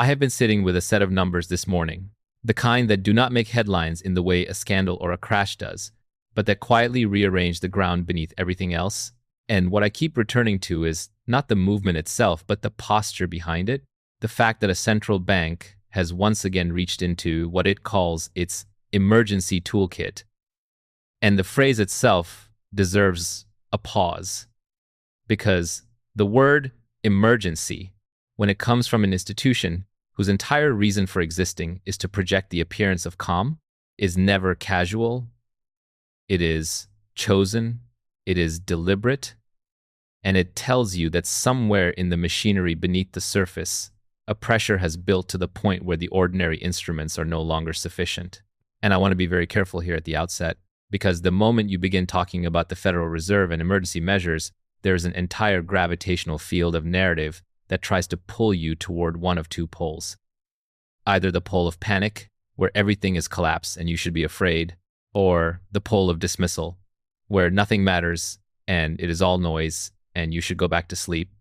I have been sitting with a set of numbers this morning, the kind that do not make headlines in the way a scandal or a crash does, but that quietly rearrange the ground beneath everything else. And what I keep returning to is not the movement itself, but the posture behind it. The fact that a central bank has once again reached into what it calls its emergency toolkit. And the phrase itself deserves a pause, because the word emergency, when it comes from an institution whose entire reason for existing is to project the appearance of calm, is never casual. It is chosen, it is deliberate, and it tells you that somewhere in the machinery beneath the surface, a pressure has built to the point where the ordinary instruments are no longer sufficient. And I want to be very careful here at the outset, because the moment you begin talking about the Federal Reserve and emergency measures, there is an entire gravitational field of narrative that tries to pull you toward one of two poles. Either the pole of panic, where everything is collapse and you should be afraid, or the pole of dismissal, where nothing matters and it is all noise and you should go back to sleep.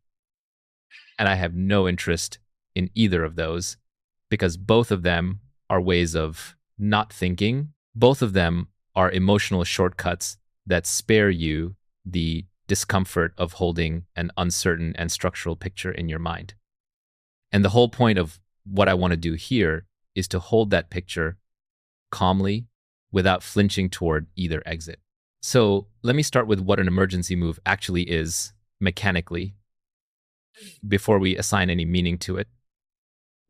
And I have no interest in either of those, because both of them are ways of not thinking. Both of them are emotional shortcuts that spare you the discomfort of holding an uncertain and structural picture in your mind. And the whole point of what I want to do here is to hold that picture calmly without flinching toward either exit. So let me start with what an emergency move actually is mechanically before we assign any meaning to it.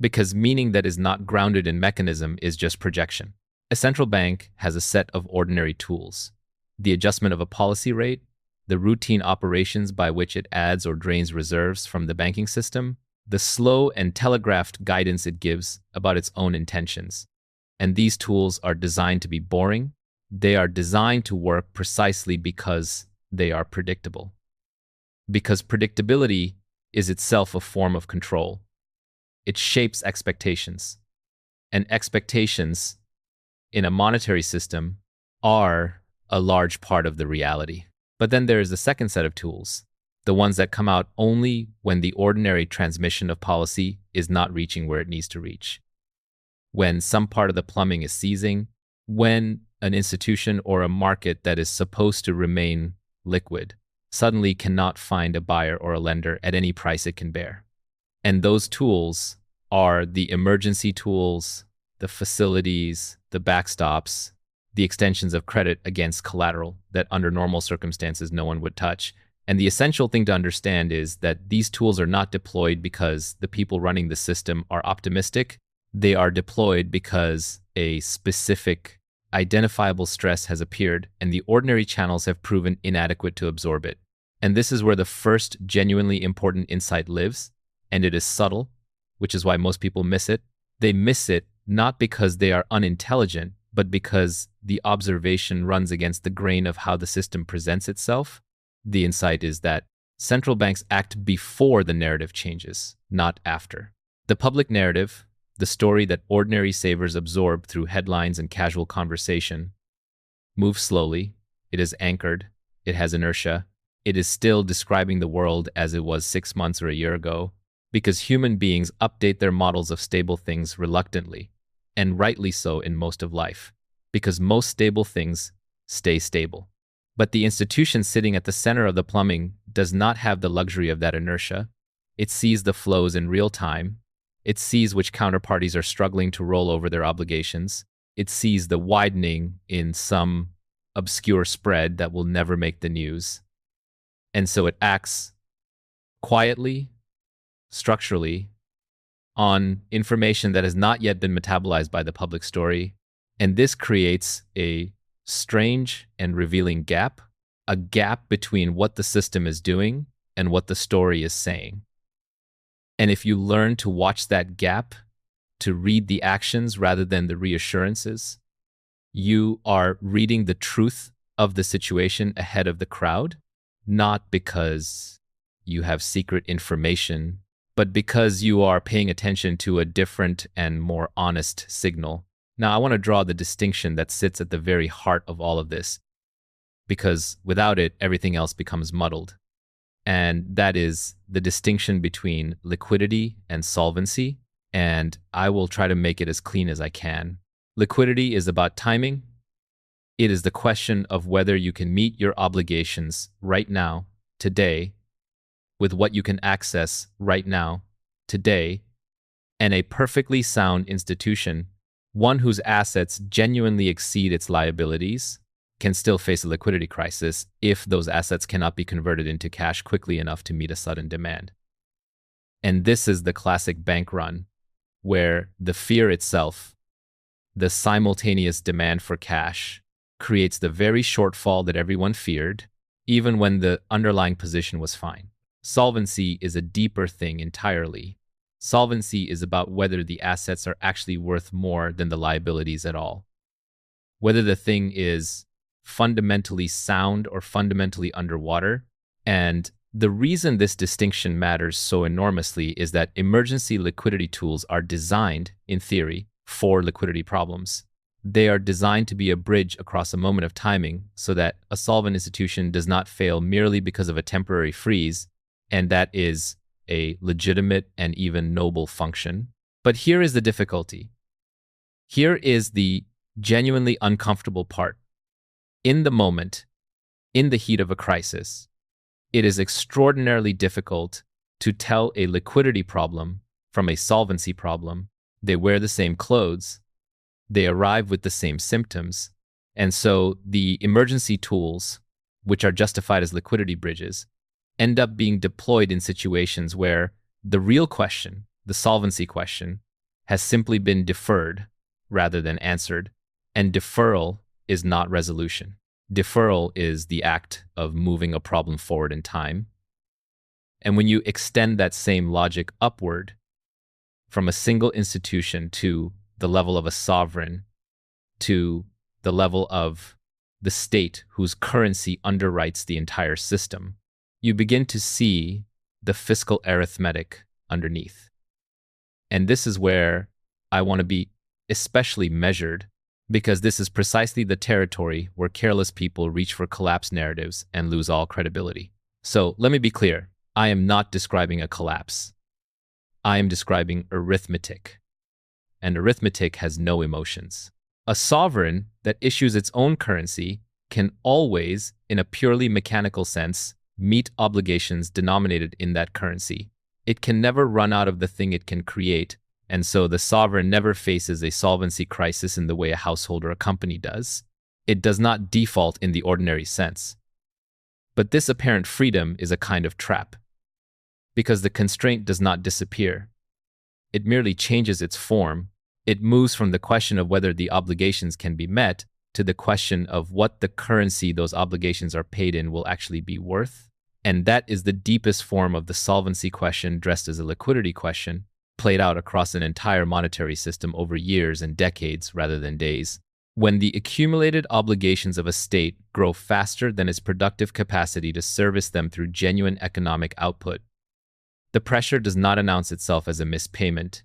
Because meaning that is not grounded in mechanism is just projection. A central bank has a set of ordinary tools: the adjustment of a policy rate, the routine operations by which it adds or drains reserves from the banking system, the slow and telegraphed guidance it gives about its own intentions. And these tools are designed to be boring. They are designed to work precisely because they are predictable. Because predictability is itself a form of control. It shapes expectations. And expectations in a monetary system are a large part of the reality. But then there is a second set of tools, the ones that come out only when the ordinary transmission of policy is not reaching where it needs to reach. When some part of the plumbing is seizing, when an institution or a market that is supposed to remain liquid suddenly cannot find a buyer or a lender at any price it can bear. And those tools are the emergency tools, the facilities, the backstops, the extensions of credit against collateral that under normal circumstances no one would touch. And the essential thing to understand is that these tools are not deployed because the people running the system are optimistic. They are deployed because a specific identifiable stress has appeared and the ordinary channels have proven inadequate to absorb it. And this is where the first genuinely important insight lives, and it is subtle, which is why most people miss it. They miss it not because they are unintelligent, but because the observation runs against the grain of how the system presents itself. The insight is that central banks act before the narrative changes, not after. The public narrative, the story that ordinary savers absorb through headlines and casual conversation, moves slowly. It is anchored. It has inertia. It is still describing the world as it was 6 months or a year ago, because human beings update their models of stable things reluctantly, and rightly so in most of life, because most stable things stay stable. But the institution sitting at the center of the plumbing does not have the luxury of that inertia. It sees the flows in real time. It sees which counterparties are struggling to roll over their obligations. It sees the widening in some obscure spread that will never make the news. And so it acts quietly, structurally, on information that has not yet been metabolized by the public story. And this creates a strange and revealing gap, a gap between what the system is doing and what the story is saying. And if you learn to watch that gap, to read the actions rather than the reassurances, you are reading the truth of the situation ahead of the crowd, not because you have secret information, but because you are paying attention to a different and more honest signal. Now, I want to draw the distinction that sits at the very heart of all of this, because without it, everything else becomes muddled. And that is the distinction between liquidity and solvency. and I will try to make it as clean as I can. Liquidity is about timing. It is the question of whether you can meet your obligations right now, today, with what you can access right now, today, and a perfectly sound institution, one whose assets genuinely exceed its liabilities, can still face a liquidity crisis if those assets cannot be converted into cash quickly enough to meet a sudden demand. And this is the classic bank run, where the fear itself, the simultaneous demand for cash, creates the very shortfall that everyone feared, even when the underlying position was fine. Solvency is a deeper thing entirely. Solvency is about whether the assets are actually worth more than the liabilities at all. Whether the thing is fundamentally sound or fundamentally underwater. And the reason this distinction matters so enormously is that emergency liquidity tools are designed, in theory, for liquidity problems. They are designed to be a bridge across a moment of timing so that a solvent institution does not fail merely because of a temporary freeze, and that is a legitimate and even noble function. But here is the difficulty. Here is the genuinely uncomfortable part. In the moment, in the heat of a crisis, it is extraordinarily difficult to tell a liquidity problem from a solvency problem. They wear the same clothes, they arrive with the same symptoms, and so the emergency tools, which are justified as liquidity bridges, end up being deployed in situations where the real question, the solvency question, has simply been deferred rather than answered, and deferral is not resolution. Deferral is the act of moving a problem forward in time. And when you extend that same logic upward from a single institution to the level of a sovereign, to the level of the state whose currency underwrites the entire system, you begin to see the fiscal arithmetic underneath. And this is where I want to be especially measured, because this is precisely the territory where careless people reach for collapse narratives and lose all credibility. So let me be clear. I am not describing a collapse. I am describing arithmetic. And arithmetic has no emotions. A sovereign that issues its own currency can always, in a purely mechanical sense, meet obligations denominated in that currency. It can never run out of the thing it can create, and so the sovereign never faces a solvency crisis in the way a household or a company does. It does not default in the ordinary sense. But this apparent freedom is a kind of trap, because the constraint does not disappear. It merely changes its form. It moves from the question of whether the obligations can be met to the question of what the currency those obligations are paid in will actually be worth. And that is the deepest form of the solvency question dressed as a liquidity question, played out across an entire monetary system over years and decades rather than days. When the accumulated obligations of a state grow faster than its productive capacity to service them through genuine economic output, the pressure does not announce itself as a mispayment.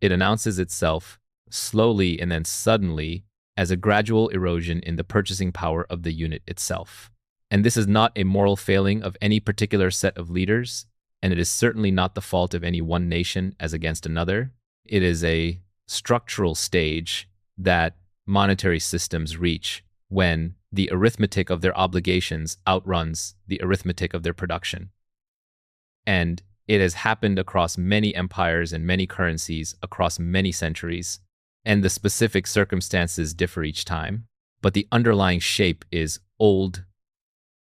It announces itself slowly and then suddenly as a gradual erosion in the purchasing power of the unit itself. And this is not a moral failing of any particular set of leaders, and it is certainly not the fault of any one nation as against another. It is a structural stage that monetary systems reach when the arithmetic of their obligations outruns the arithmetic of their production. And it has happened across many empires and many currencies across many centuries, and the specific circumstances differ each time, but the underlying shape is old.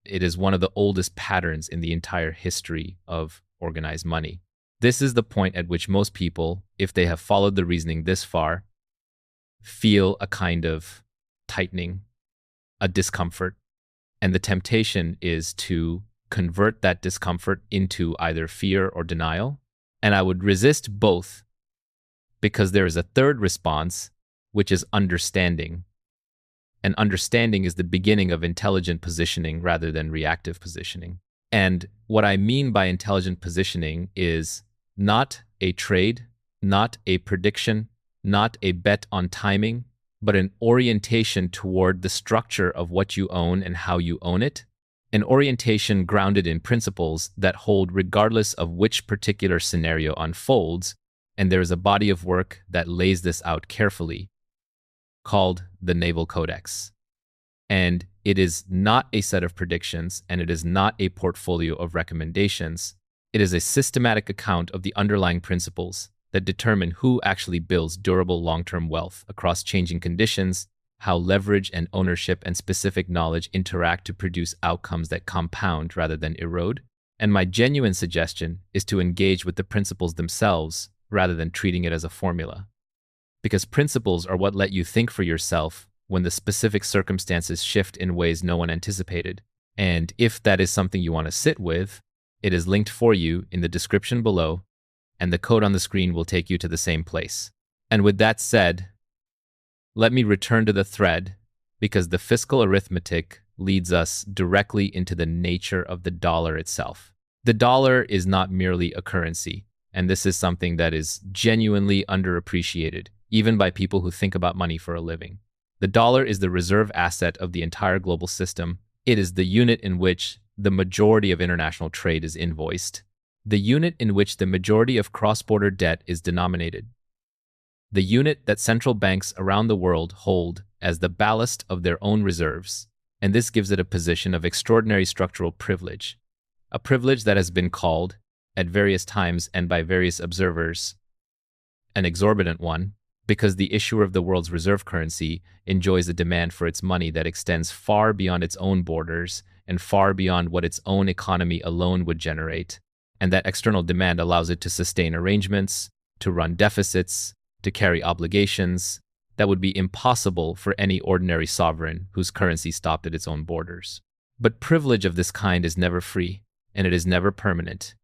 It is one of the oldest patterns in the entire history of organized money. This is the point at which most people, if they have followed the reasoning this far, feel a kind of tightening, a discomfort, and the temptation is to convert that discomfort into either fear or denial. And I would resist both, because there is a third response, which is understanding. And understanding is the beginning of intelligent positioning rather than reactive positioning. And what I mean by intelligent positioning is not a trade, not a prediction, not a bet on timing, but an orientation toward the structure of what you own and how you own it. An orientation grounded in principles that hold regardless of which particular scenario unfolds, And there is a body of work that lays this out carefully, called the Naval Codex. And it is not a set of predictions, and it is not a portfolio of recommendations. It is a systematic account of the underlying principles that determine who actually builds durable long-term wealth across changing conditions, how leverage and ownership and specific knowledge interact to produce outcomes that compound rather than erode. And my genuine suggestion is to engage with the principles themselves rather than treating it as a formula. Because principles are what let you think for yourself when the specific circumstances shift in ways no one anticipated. And if that is something you want to sit with, it is linked for you in the description below, and the code on the screen will take you to the same place. And with that said, let me return to the thread, because the fiscal arithmetic leads us directly into the nature of the dollar itself. The dollar is not merely a currency, and this is something that is genuinely underappreciated, even by people who think about money for a living. The dollar is the reserve asset of the entire global system. It is the unit in which the majority of international trade is invoiced, the unit in which the majority of cross-border debt is denominated, the unit that central banks around the world hold as the ballast of their own reserves, and this gives it a position of extraordinary structural privilege, a privilege that has been called, at various times and by various observers, an exorbitant one, because the issuer of the world's reserve currency enjoys a demand for its money that extends far beyond its own borders and far beyond what its own economy alone would generate, and that external demand allows it to sustain arrangements, to run deficits, to carry obligations that would be impossible for any ordinary sovereign whose currency stopped at its own borders. But privilege of this kind is never free, and it is never permanent.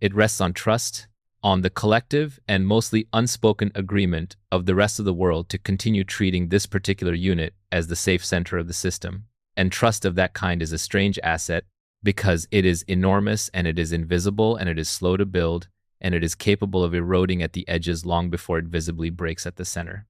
It rests on trust, on the collective and mostly unspoken agreement of the rest of the world to continue treating this particular unit as the safe center of the system. And trust of that kind is a strange asset because it is enormous and it is invisible and it is slow to build and it is capable of eroding at the edges long before it visibly breaks at the center.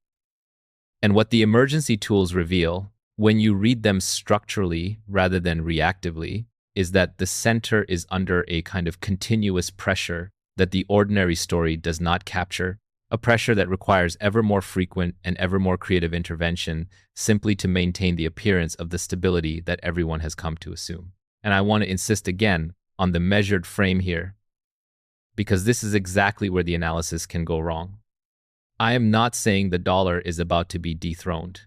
And what the emergency tools reveal, when you read them structurally rather than reactively, is that the center is under a kind of continuous pressure that the ordinary story does not capture, a pressure that requires ever more frequent and ever more creative intervention simply to maintain the appearance of the stability that everyone has come to assume. And I want to insist again on the measured frame here, because this is exactly where the analysis can go wrong. I am not saying the dollar is about to be dethroned.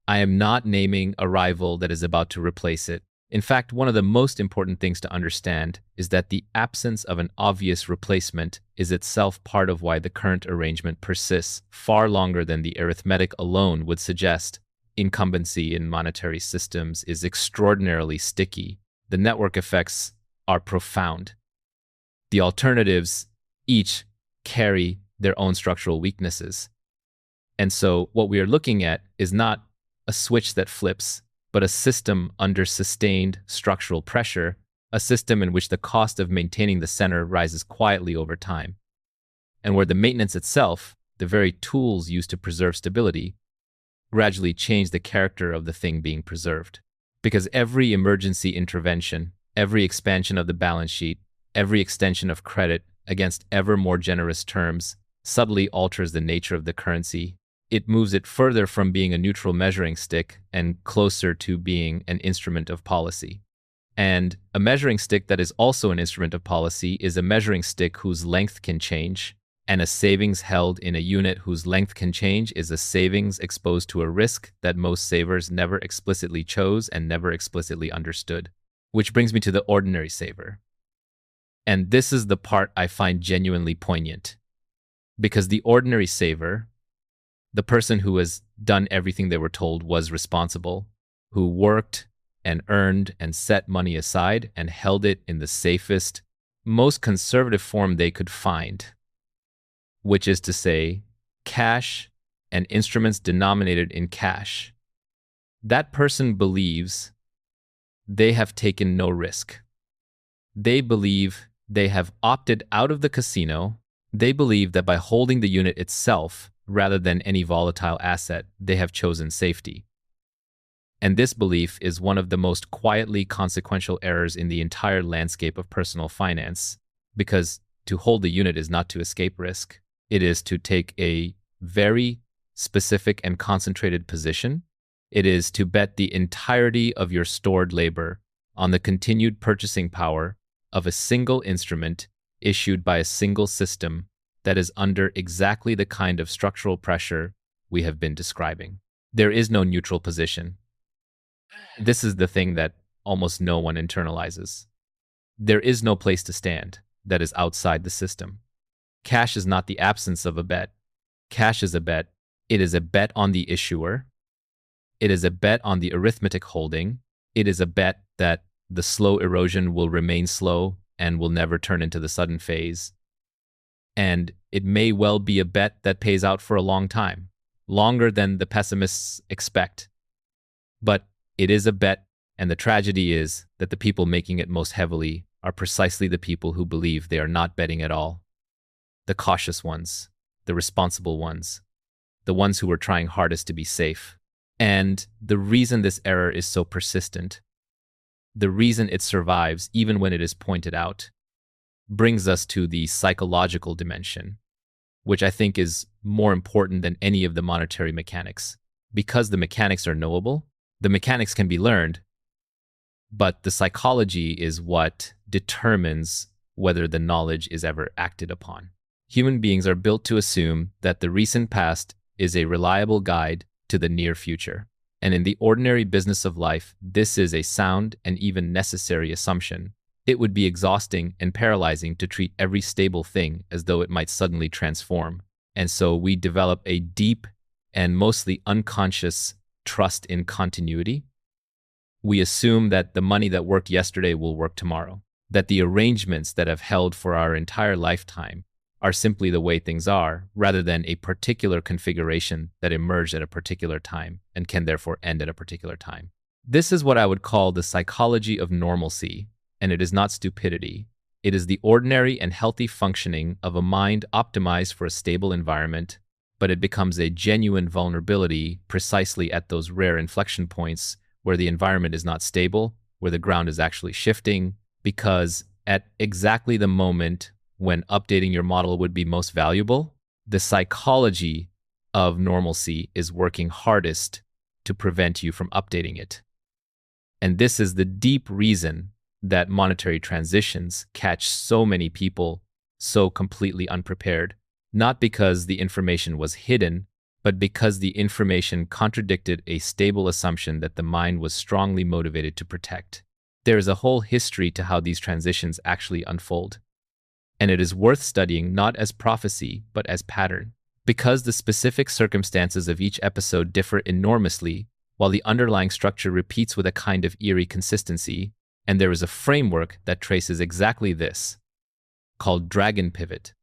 I am not naming a rival that is about to replace it. In fact, one of the most important things to understand is that the absence of an obvious replacement is itself part of why the current arrangement persists far longer than the arithmetic alone would suggest. Incumbency in monetary systems is extraordinarily sticky. The network effects are profound. The alternatives each carry their own structural weaknesses. And so what we are looking at is not a switch that flips, but a system under sustained structural pressure, a system in which the cost of maintaining the center rises quietly over time, and where the maintenance itself, the very tools used to preserve stability, gradually change the character of the thing being preserved. Because every emergency intervention, every expansion of the balance sheet, every extension of credit against ever more generous terms subtly alters the nature of the currency. It moves it further from being a neutral measuring stick and closer to being an instrument of policy. And a measuring stick that is also an instrument of policy is a measuring stick whose length can change, and a savings held in a unit whose length can change is a savings exposed to a risk that most savers never explicitly chose and never explicitly understood. Which brings me to the ordinary saver. And this is the part I find genuinely poignant. Because the ordinary saver, the person who has done everything they were told was responsible, who worked and earned and set money aside and held it in the safest, most conservative form they could find, which is to say, cash and instruments denominated in cash. That person believes they have taken no risk. They believe they have opted out of the casino. They believe that by holding the unit itself, rather than any volatile asset, they have chosen safety. And this belief is one of the most quietly consequential errors in the entire landscape of personal finance, because to hold the unit is not to escape risk. It is to take a very specific and concentrated position. It is to bet the entirety of your stored labor on the continued purchasing power of a single instrument issued by a single system that is under exactly the kind of structural pressure we have been describing. There is no neutral position. This is the thing that almost no one internalizes. There is no place to stand that is outside the system. Cash is not the absence of a bet. Cash is a bet. It is a bet on the issuer. It is a bet on the arithmetic holding. It is a bet that the slow erosion will remain slow and will never turn into the sudden phase. And it may well be a bet that pays out for a long time, longer than the pessimists expect. But it is a bet, and the tragedy is that the people making it most heavily are precisely the people who believe they are not betting at all. The cautious ones, the responsible ones, the ones who are trying hardest to be safe. And the reason this error is so persistent, the reason it survives even when it is pointed out, brings us to the psychological dimension, which I think is more important than any of the monetary mechanics. Because the mechanics are knowable, the mechanics can be learned, but the psychology is what determines whether the knowledge is ever acted upon. Human beings are built to assume that the recent past is a reliable guide to the near future. And in the ordinary business of life, this is a sound and even necessary assumption. It would be exhausting and paralyzing to treat every stable thing as though it might suddenly transform. And so we develop a deep and mostly unconscious trust in continuity. We assume that the money that worked yesterday will work tomorrow, that the arrangements that have held for our entire lifetime are simply the way things are, rather than a particular configuration that emerged at a particular time and can therefore end at a particular time. This is what I would call the psychology of normalcy, and it is not stupidity. It is the ordinary and healthy functioning of a mind optimized for a stable environment, but it becomes a genuine vulnerability precisely at those rare inflection points where the environment is not stable, where the ground is actually shifting, because at exactly the moment when updating your model would be most valuable, the psychology of normalcy is working hardest to prevent you from updating it. And this is the deep reason that monetary transitions catch so many people so completely unprepared, not because the information was hidden, but because the information contradicted a stable assumption that the mind was strongly motivated to protect. There is a whole history to how these transitions actually unfold. And it is worth studying not as prophecy, but as pattern. Because the specific circumstances of each episode differ enormously, while the underlying structure repeats with a kind of eerie consistency, and there is a framework that traces exactly this, called Dragon Pivot,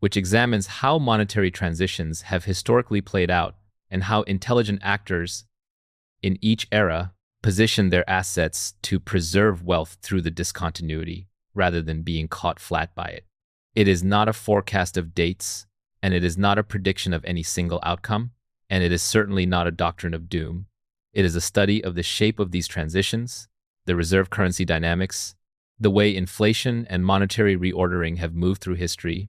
which examines how monetary transitions have historically played out and how intelligent actors in each era position their assets to preserve wealth through the discontinuity rather than being caught flat by it. It is not a forecast of dates, and it is not a prediction of any single outcome, and it is certainly not a doctrine of doom. It is a study of the shape of these transitions, the reserve currency dynamics, the way inflation and monetary reordering have moved through history,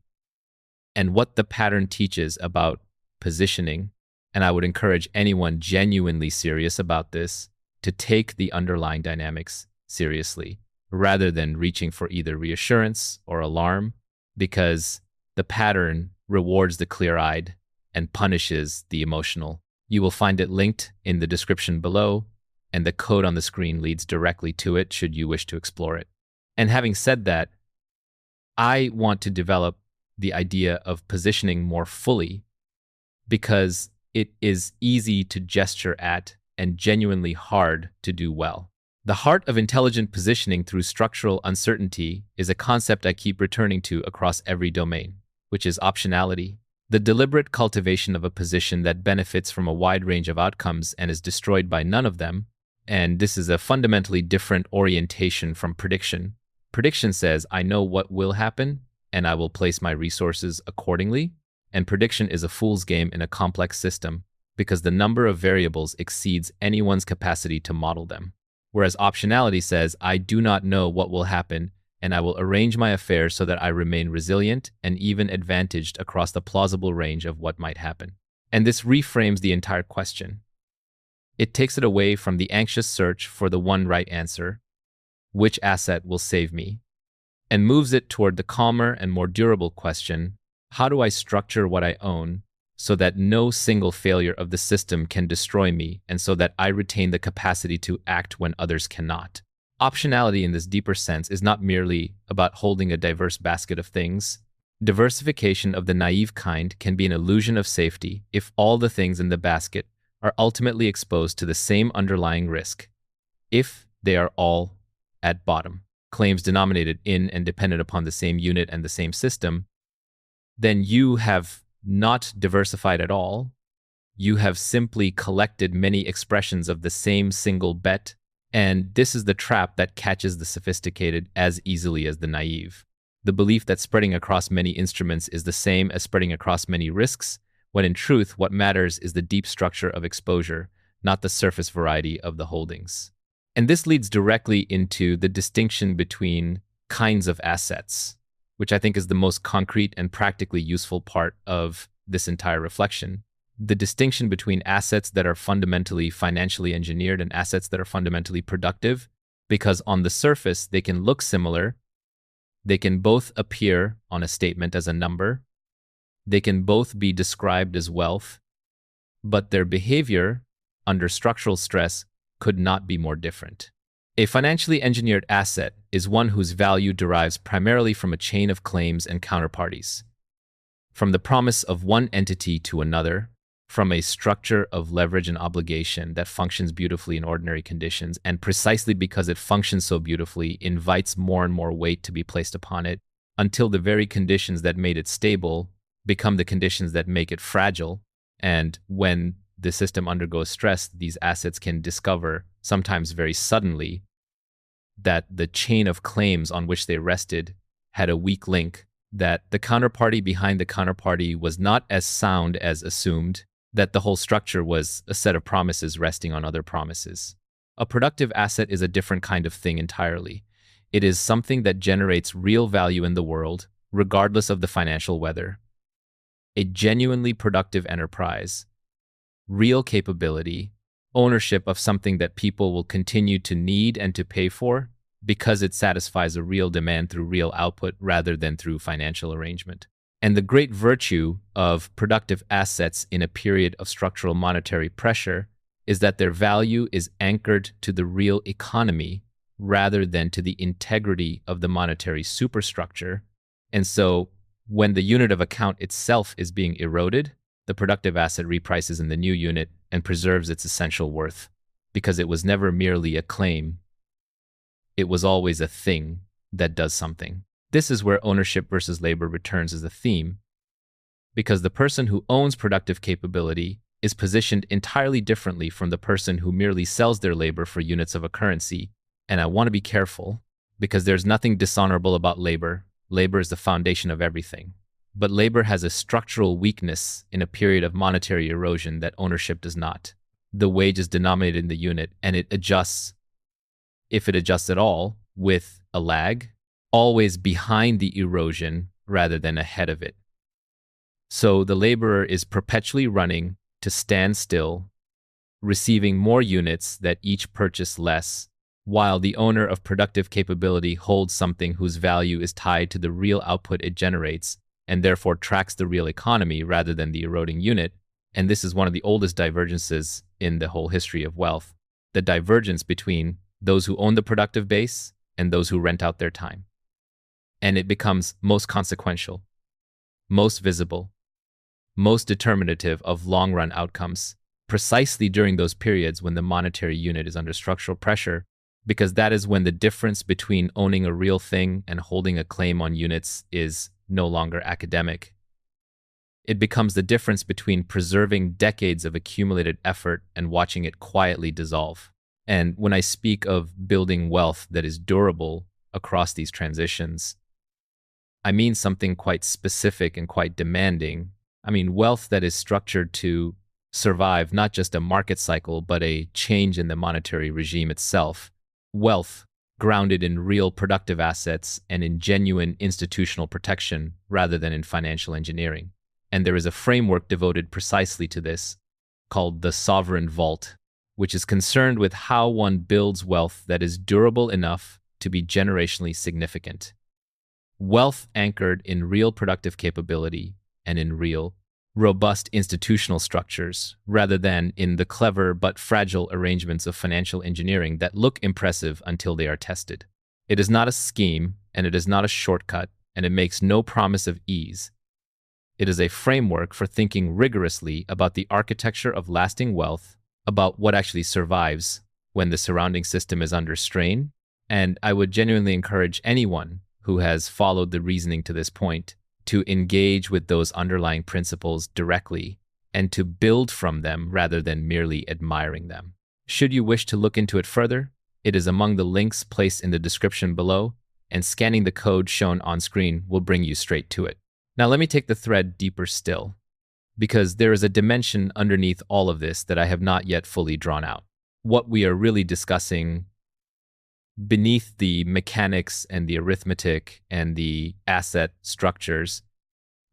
and what the pattern teaches about positioning. And I would encourage anyone genuinely serious about this to take the underlying dynamics seriously, rather than reaching for either reassurance or alarm, because the pattern rewards the clear-eyed and punishes the emotional. You will find it linked in the description below, and the code on the screen leads directly to it should you wish to explore it. And having said that, I want to develop the idea of positioning more fully because it is easy to gesture at and genuinely hard to do well. The heart of intelligent positioning through structural uncertainty is a concept I keep returning to across every domain, which is optionality, the deliberate cultivation of a position that benefits from a wide range of outcomes and is destroyed by none of them. And this is a fundamentally different orientation from prediction. Prediction says, I know what will happen, and I will place my resources accordingly. And prediction is a fool's game in a complex system because the number of variables exceeds anyone's capacity to model them. Whereas optionality says, I do not know what will happen, and I will arrange my affairs so that I remain resilient and even advantaged across the plausible range of what might happen. And this reframes the entire question. It takes it away from the anxious search for the one right answer, which asset will save me, and moves it toward the calmer and more durable question, how do I structure what I own so that no single failure of the system can destroy me and so that I retain the capacity to act when others cannot? Optionality in this deeper sense is not merely about holding a diverse basket of things. Diversification of the naive kind can be an illusion of safety if all the things in the basket are ultimately exposed to the same underlying risk, if they are all at bottom claims denominated in and dependent upon the same unit and the same system, then you have not diversified at all. You have simply collected many expressions of the same single bet, and this is the trap that catches the sophisticated as easily as the naive. The belief that spreading across many instruments is the same as spreading across many risks, when in truth what matters is the deep structure of exposure, not the surface variety of the holdings. And this leads directly into the distinction between kinds of assets, which I think is the most concrete and practically useful part of this entire reflection. The distinction between assets that are fundamentally financially engineered and assets that are fundamentally productive, because on the surface they can look similar. They can both appear on a statement as a number. They can both be described as wealth, but their behavior under structural stress could not be more different. A financially engineered asset is one whose value derives primarily from a chain of claims and counterparties, from the promise of one entity to another, from a structure of leverage and obligation that functions beautifully in ordinary conditions, and precisely because it functions so beautifully, invites more and more weight to be placed upon it, until the very conditions that made it stable become the conditions that make it fragile. And when the system undergoes stress, these assets can discover, sometimes very suddenly, that the chain of claims on which they rested had a weak link, that the counterparty behind the counterparty was not as sound as assumed, that the whole structure was a set of promises resting on other promises. A productive asset is a different kind of thing entirely. It is something that generates real value in the world, regardless of the financial weather. A genuinely productive enterprise, real capability, ownership of something that people will continue to need and to pay for because it satisfies a real demand through real output rather than through financial arrangement. And the great virtue of productive assets in a period of structural monetary pressure is that their value is anchored to the real economy rather than to the integrity of the monetary superstructure. And so when the unit of account itself is being eroded, the productive asset reprices in the new unit and preserves its essential worth, because it was never merely a claim. It was always a thing that does something. This is where ownership versus labor returns as a theme, because the person who owns productive capability is positioned entirely differently from the person who merely sells their labor for units of a currency. And I want to be careful, because there's nothing dishonorable about labor. Labor is the foundation of everything. But labor has a structural weakness in a period of monetary erosion that ownership does not. The wage is denominated in the unit, and it adjusts, if it adjusts at all, with a lag, always behind the erosion rather than ahead of it. So the laborer is perpetually running to stand still, receiving more units that each purchase less, while the owner of productive capability holds something whose value is tied to the real output it generates, and therefore tracks the real economy rather than the eroding unit. And this is one of the oldest divergences in the whole history of wealth, the divergence between those who own the productive base and those who rent out their time. And it becomes most consequential, most visible, most determinative of long-run outcomes, precisely during those periods when the monetary unit is under structural pressure, because that is when the difference between owning a real thing and holding a claim on units is no longer academic. It becomes the difference between preserving decades of accumulated effort and watching it quietly dissolve. And when I speak of building wealth that is durable across these transitions, I mean something quite specific and quite demanding. I mean wealth that is structured to survive not just a market cycle, but a change in the monetary regime itself. Wealth grounded in real productive assets and in genuine institutional protection rather than in financial engineering. And there is a framework devoted precisely to this, called the sovereign vault, which is concerned with how one builds wealth that is durable enough to be generationally significant. Wealth anchored in real productive capability and in real, robust institutional structures, rather than in the clever but fragile arrangements of financial engineering that look impressive until they are tested. It is not a scheme, and it is not a shortcut, and it makes no promise of ease. It is a framework for thinking rigorously about the architecture of lasting wealth, about what actually survives when the surrounding system is under strain, and I would genuinely encourage anyone who has followed the reasoning to this point to engage with those underlying principles directly and to build from them rather than merely admiring them. Should you wish to look into it further, it is among the links placed in the description below, and scanning the code shown on screen will bring you straight to it. Now let me take the thread deeper still, because there is a dimension underneath all of this that I have not yet fully drawn out. What we are really discussing beneath the mechanics and the arithmetic and the asset structures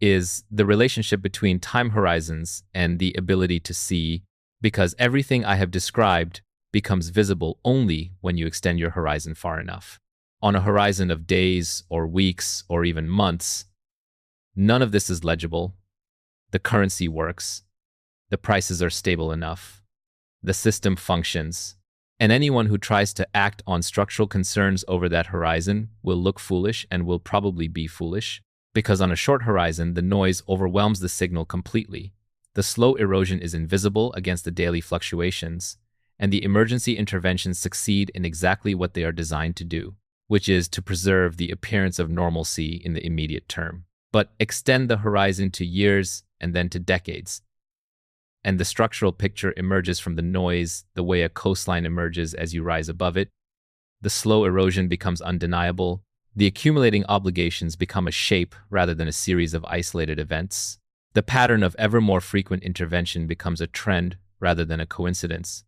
is the relationship between time horizons and the ability to see, because everything I have described becomes visible only when you extend your horizon far enough. On a horizon of days or weeks or even months, none of this is legible. The currency works. The prices are stable enough. The system functions. And anyone who tries to act on structural concerns over that horizon will look foolish and will probably be foolish, because on a short horizon, the noise overwhelms the signal completely. The slow erosion is invisible against the daily fluctuations, and the emergency interventions succeed in exactly what they are designed to do, which is to preserve the appearance of normalcy in the immediate term. But extend the horizon to years and then to decades, and the structural picture emerges from the noise the way a coastline emerges as you rise above it. The slow erosion becomes undeniable. The accumulating obligations become a shape rather than a series of isolated events. The pattern of ever more frequent intervention becomes a trend rather than a coincidence.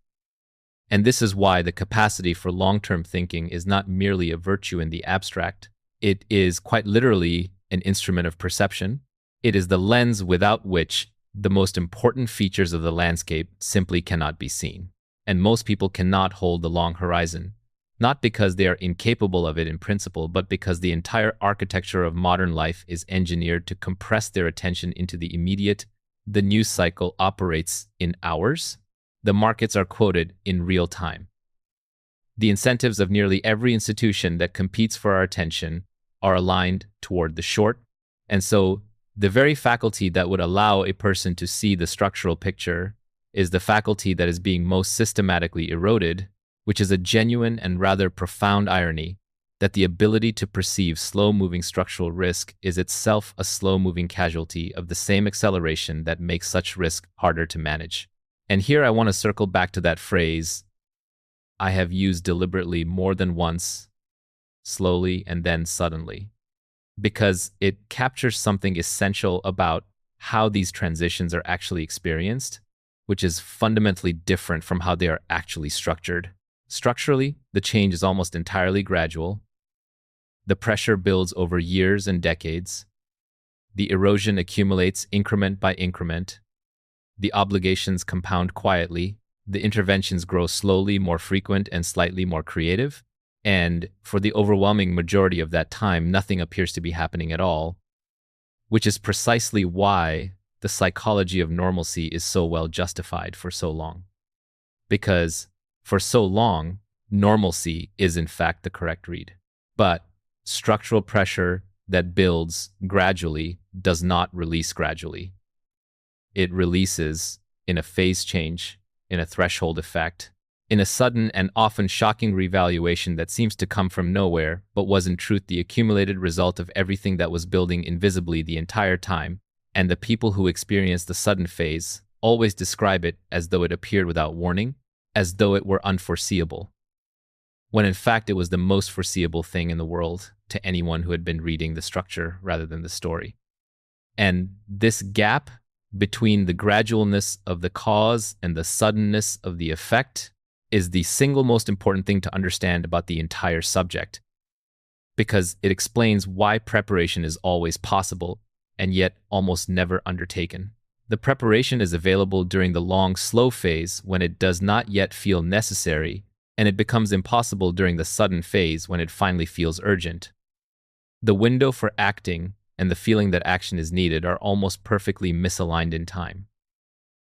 And this is why the capacity for long-term thinking is not merely a virtue in the abstract. It is quite literally an instrument of perception. It is the lens without which the most important features of the landscape simply cannot be seen. And most people cannot hold the long horizon, not because they are incapable of it in principle, but because the entire architecture of modern life is engineered to compress their attention into the immediate. The news cycle operates in hours. The markets are quoted in real time. The incentives of nearly every institution that competes for our attention are aligned toward the short, and so the very faculty that would allow a person to see the structural picture is the faculty that is being most systematically eroded, which is a genuine and rather profound irony that the ability to perceive slow-moving structural risk is itself a slow-moving casualty of the same acceleration that makes such risk harder to manage. And here I want to circle back to that phrase I have used deliberately more than once, slowly and then suddenly, because it captures something essential about how these transitions are actually experienced, which is fundamentally different from how they are actually structured. Structurally, the change is almost entirely gradual. The pressure builds over years and decades. The erosion accumulates increment by increment. The obligations compound quietly. The interventions grow slowly, more frequent, and slightly more creative. And for the overwhelming majority of that time, nothing appears to be happening at all, which is precisely why the psychology of normalcy is so well justified for so long. Because for so long, normalcy is in fact the correct read. But structural pressure that builds gradually does not release gradually. It releases in a phase change, in a threshold effect, in a sudden and often shocking revaluation that seems to come from nowhere, but was in truth the accumulated result of everything that was building invisibly the entire time, and the people who experience the sudden phase always describe it as though it appeared without warning, as though it were unforeseeable, when in fact it was the most foreseeable thing in the world to anyone who had been reading the structure rather than the story. And this gap between the gradualness of the cause and the suddenness of the effect is the single most important thing to understand about the entire subject, because it explains why preparation is always possible and yet almost never undertaken. The preparation is available during the long, slow phase when it does not yet feel necessary, and it becomes impossible during the sudden phase when it finally feels urgent. The window for acting and the feeling that action is needed are almost perfectly misaligned in time.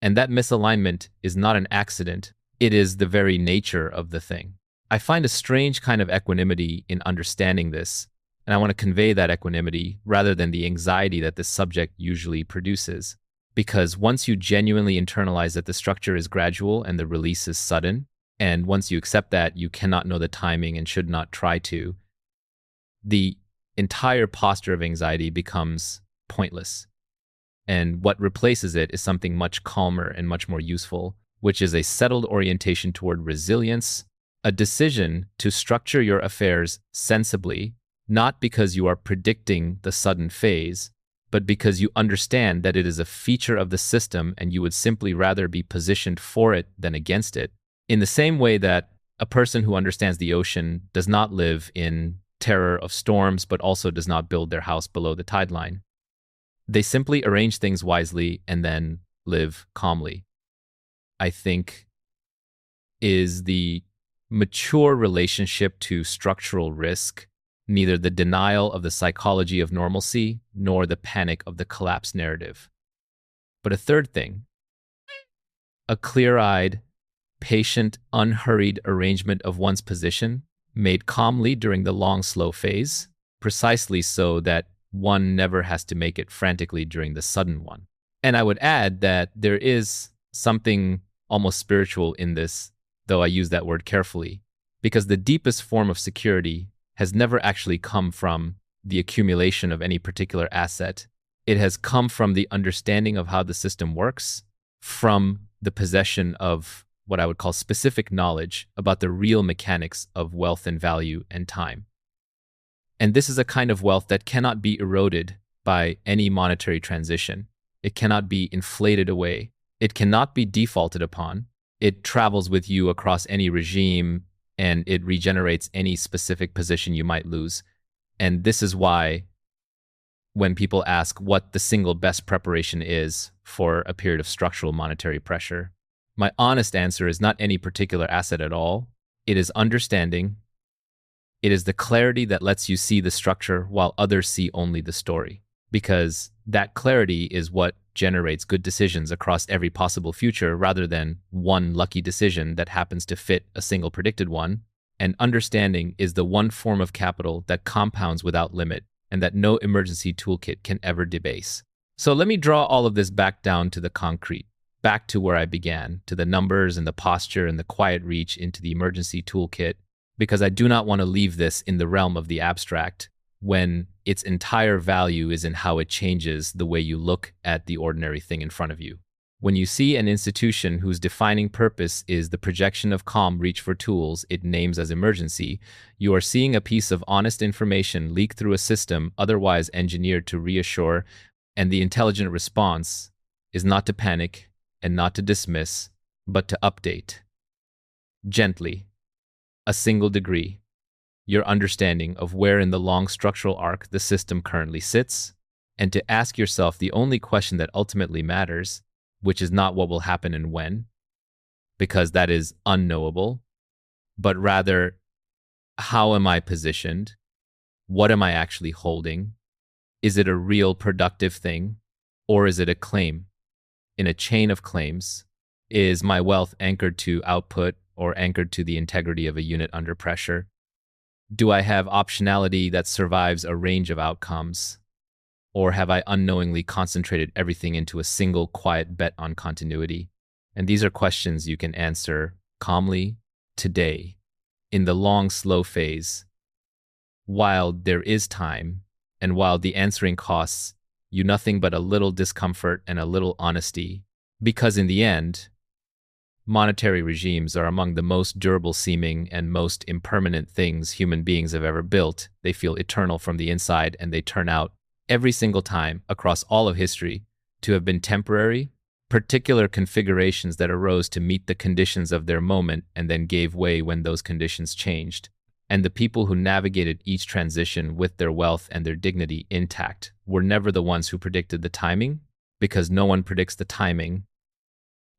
And that misalignment is not an accident, it is the very nature of the thing. I find a strange kind of equanimity in understanding this, and I want to convey that equanimity rather than the anxiety that this subject usually produces. Because once you genuinely internalize that the structure is gradual and the release is sudden, and once you accept that you cannot know the timing and should not try to, the entire posture of anxiety becomes pointless. And what replaces it is something much calmer and much more useful, which is a settled orientation toward resilience, a decision to structure your affairs sensibly, not because you are predicting the sudden phase, but because you understand that it is a feature of the system and you would simply rather be positioned for it than against it. In the same way that a person who understands the ocean does not live in terror of storms, but also does not build their house below the tide line. They simply arrange things wisely and then live calmly. I think is the mature relationship to structural risk, neither the denial of the psychology of normalcy nor the panic of the collapse narrative. But a third thing, a clear-eyed, patient, unhurried arrangement of one's position, made calmly during the long, slow phase, precisely so that one never has to make it frantically during the sudden one. And I would add that there is something almost spiritual in this, though I use that word carefully, because the deepest form of security has never actually come from the accumulation of any particular asset. It has come from the understanding of how the system works, from the possession of what I would call specific knowledge about the real mechanics of wealth and value and time. And this is a kind of wealth that cannot be eroded by any monetary transition. It cannot be inflated away. It cannot be defaulted upon. It travels with you across any regime, and it regenerates any specific position you might lose. And this is why when people ask what the single best preparation is for a period of structural monetary pressure, my honest answer is not any particular asset at all. It is understanding. It is the clarity that lets you see the structure while others see only the story. Because that clarity is what generates good decisions across every possible future rather than one lucky decision that happens to fit a single predicted one. And understanding is the one form of capital that compounds without limit and that no emergency toolkit can ever debase. So let me draw all of this back down to the concrete, back to where I began, to the numbers and the posture and the quiet reach into the emergency toolkit, because I do not want to leave this in the realm of the abstract when its entire value is in how it changes the way you look at the ordinary thing in front of you. When you see an institution whose defining purpose is the projection of calm reach for tools it names as emergency, you are seeing a piece of honest information leak through a system otherwise engineered to reassure, and the intelligent response is not to panic and not to dismiss, but to update. Gently, a single degree, your understanding of where in the long structural arc the system currently sits, and to ask yourself the only question that ultimately matters, which is not what will happen and when, because that is unknowable, but rather, how am I positioned? What am I actually holding? Is it a real productive thing, or is it a claim? In a chain of claims, is my wealth anchored to output or anchored to the integrity of a unit under pressure? Do I have optionality that survives a range of outcomes? Or have I unknowingly concentrated everything into a single quiet bet on continuity? And these are questions you can answer calmly today, in the long, slow phase, while there is time, and while the answering costs you nothing but a little discomfort and a little honesty, because in the end, monetary regimes are among the most durable seeming and most impermanent things human beings have ever built. They feel eternal from the inside, and they turn out every single time across all of history to have been temporary particular configurations that arose to meet the conditions of their moment and then gave way when those conditions changed. And the people who navigated each transition with their wealth and their dignity intact were never the ones who predicted the timing, because no one predicts the timing.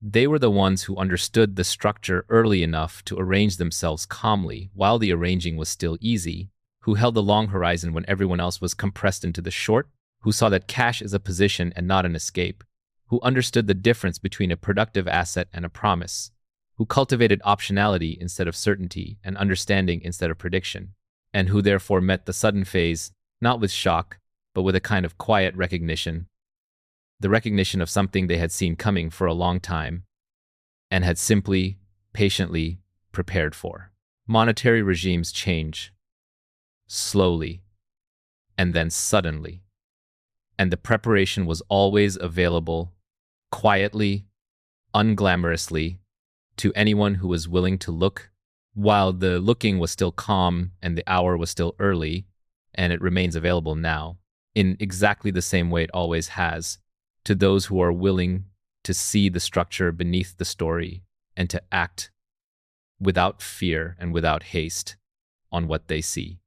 They were the ones who understood the structure early enough to arrange themselves calmly while the arranging was still easy, who held the long horizon when everyone else was compressed into the short, who saw that cash is a position and not an escape, who understood the difference between a productive asset and a promise, who cultivated optionality instead of certainty and understanding instead of prediction, and who therefore met the sudden phase not with shock, but with a kind of quiet recognition, the recognition of something they had seen coming for a long time and had simply, patiently prepared for. Monetary regimes change, slowly, and then suddenly, and the preparation was always available, quietly, unglamorously, to anyone who was willing to look, while the looking was still calm and the hour was still early, and it remains available now, in exactly the same way it always has, to those who are willing to see the structure beneath the story and to act without fear and without haste on what they see.